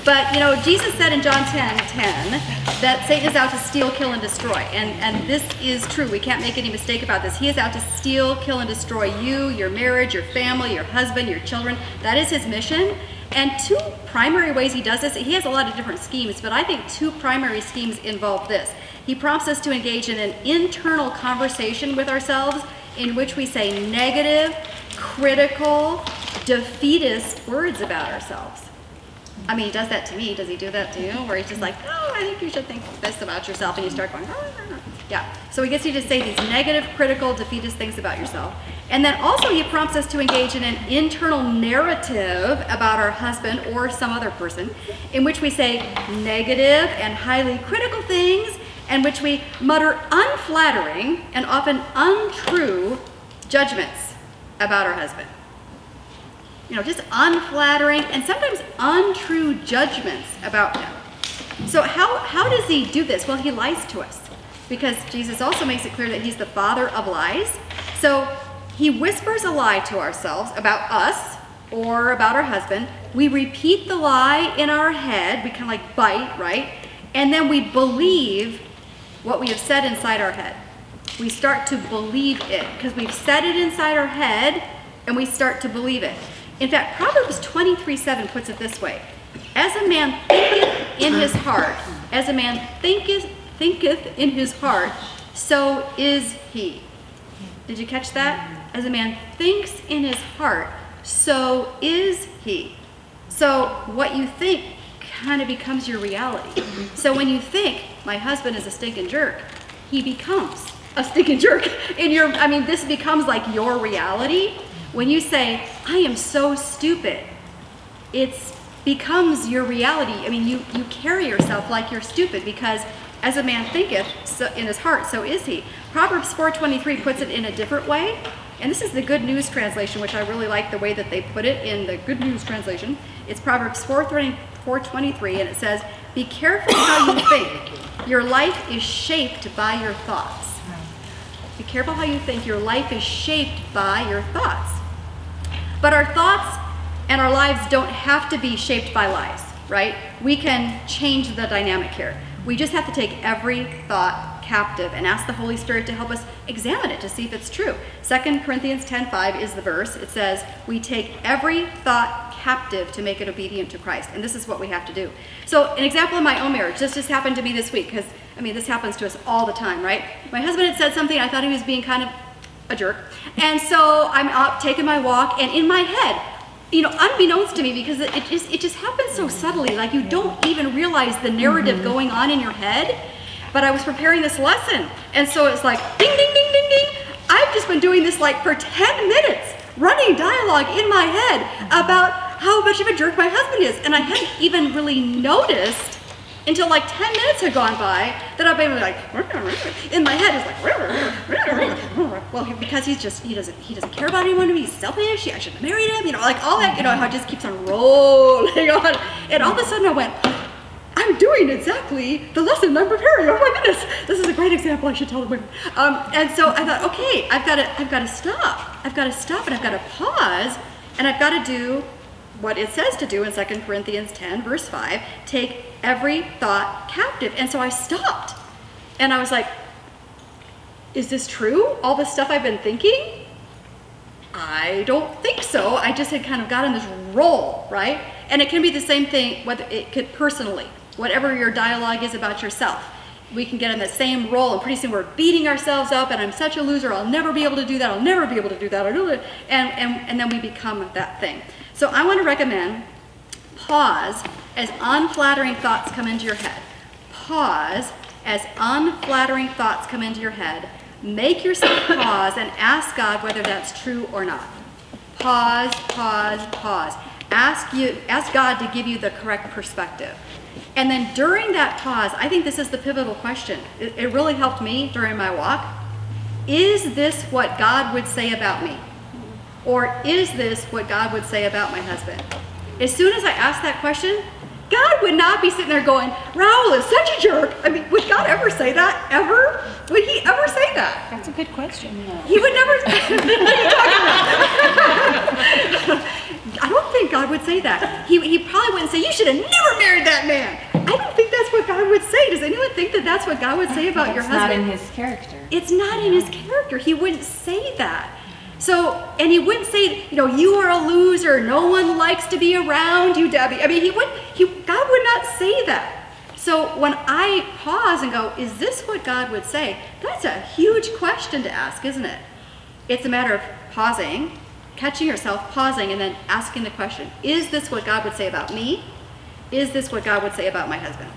But, you know, Jesus said in John 10:10 that Satan is out to steal, kill, and destroy. And this is true. We can't make any mistake about this. He is out to steal, kill, and destroy you, your marriage, your family, your husband, your children. That is his mission. And two primary ways he does this, he has a lot of different schemes, but I think two primary schemes involve this. He prompts us to engage in an internal conversation with ourselves in which we say negative, critical, defeatist words about ourselves. I mean, he does that to me. Does he do that to you? Where he's just like, oh, I think you should think this about yourself, and you start going, oh. Yeah. So he gets you to say these negative, critical, defeatist things about yourself. And then also he prompts us to engage in an internal narrative about our husband or some other person in which we say negative and highly critical things, in which we mutter unflattering and often untrue judgments about our husband. You know, just unflattering and sometimes untrue judgments about him. So how does he do this? Well, he lies to us because Jesus also makes it clear that he's the father of lies. So he whispers a lie to ourselves about us or about our husband. We repeat the lie in our head. We kind of like bite, right? And then we believe what we have said inside our head. We start to believe it because we've said it inside our head and we start to believe it. In fact, Proverbs 23:7 puts it this way. As a man thinketh in his heart, as a man thinketh in his heart, so is he. Did you catch that? As a man thinks in his heart, so is he. So what you think kind of becomes your reality. So when you think, my husband is a stinking jerk, he becomes a stinking jerk. This becomes like your reality. When you say, I am so stupid, it becomes your reality. I mean, you carry yourself like you're stupid because as a man thinketh so in his heart, so is he. Proverbs 4:23 puts it in a different way. And this is the Good News translation, which I really like the way that they put it in the Good News translation. It's Proverbs 4:23, and it says, be careful how you think. Your life is shaped by your thoughts. Be careful how you think. Your life is shaped by your thoughts. But our thoughts and our lives don't have to be shaped by lies, right? We can change the dynamic here. We just have to take every thought captive and ask the Holy Spirit to help us examine it to see if it's true. 2 Corinthians 10:5 is the verse. It says, we take every thought captive to make it obedient to Christ. And this is what we have to do. So an example of my own marriage, this just happened to me this week because, this happens to us all the time, right? My husband had said something, I thought he was being kind of a jerk. And so I'm out taking my walk, and in my head, unbeknownst to me, because it just happens so subtly, like you don't even realize the narrative going on in your head. But I was preparing this lesson, and so it's like ding, ding, ding, ding, ding. I've just been doing this like for 10 minutes, running dialogue in my head about how much of a jerk my husband is, and I hadn't even really noticed until like 10 minutes had gone by that I've been like in my head. It's like well, because he doesn't care about anyone. He's selfish. I shouldn't have married him. Like all that. How it just keeps on rolling on. And all of a sudden I went, I'm doing exactly the lesson I'm preparing. Oh my goodness, this is a great example. I should tell the women. And so I thought, okay, I've got to stop. I've got to stop, and I've got to pause, and I've got to do what it says to do in 2 Corinthians 10, verse 5, take every thought captive. And so I stopped, and I was like, is this true? All this stuff I've been thinking? I don't think so. I just had kind of got in this roll, right? And it can be the same thing, whether it could personally, whatever your dialogue is about yourself. We can get in the same role, and pretty soon we're beating ourselves up, and I'm such a loser, I'll never be able to do that, I'll never be able to do that, and then we become that thing. So I want to recommend pause as unflattering thoughts come into your head. Pause as unflattering thoughts come into your head. Make yourself pause and ask God whether that's true or not. Pause, pause, pause. Ask God to give you the correct perspective. And then during that pause, I think this is the pivotal question. It really helped me during my walk. Is this what God would say about me? Or is this what God would say about my husband? As soon as I asked that question, God would not be sitting there going, Raul is such a jerk. Would God ever say that? Ever? Would he ever say that? That's a good question. He would never. What are you talking about? I don't think God would say that. He probably wouldn't say, you should have never married that man. I don't think that's what God would say. Does anyone think that that's what God would say about your husband? It's not in his character. It's not in his character. He wouldn't say that. So, and he wouldn't say, you are a loser. No one likes to be around you, Debbie. I mean, God would not say that. So when I pause and go, is this what God would say? That's a huge question to ask, isn't it? It's a matter of pausing, catching yourself, pausing, and then asking the question, is this what God would say about me? Is this what God would say about my husband?